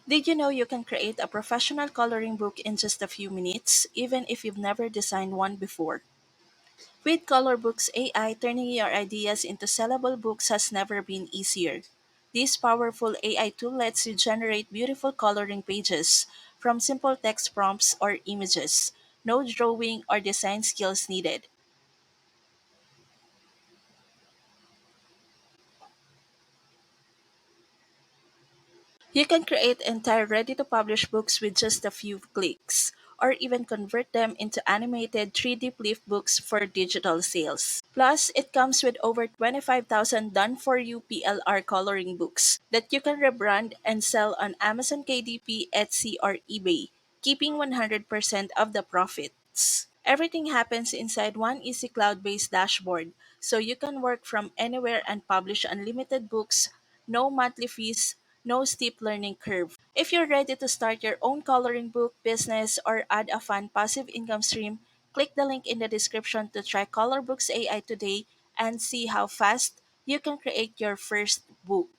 Did you know you can create a professional coloring book in just a few minutes, even if you've never designed one before? With Colorbooks AI, turning your ideas into sellable books has never been easier. This powerful AI tool lets you generate beautiful coloring pages from simple text prompts or images. No drawing or design skills needed. You can create entire ready to publish books with just a few clicks, or even convert them into animated 3D flip books for digital sales. Plus, it comes with over 25,000 done for you PLR coloring books that you can rebrand and sell on Amazon KDP, Etsy, or eBay, keeping 100% of the profits. Everything happens inside one easy cloud based dashboard, so you can work from anywhere and publish unlimited books, no monthly fees, no steep learning curve. If you're ready to start your own coloring book business or add a fun passive income stream, click the link in the description to try Colorbooks AI today and see how fast you can create your first book.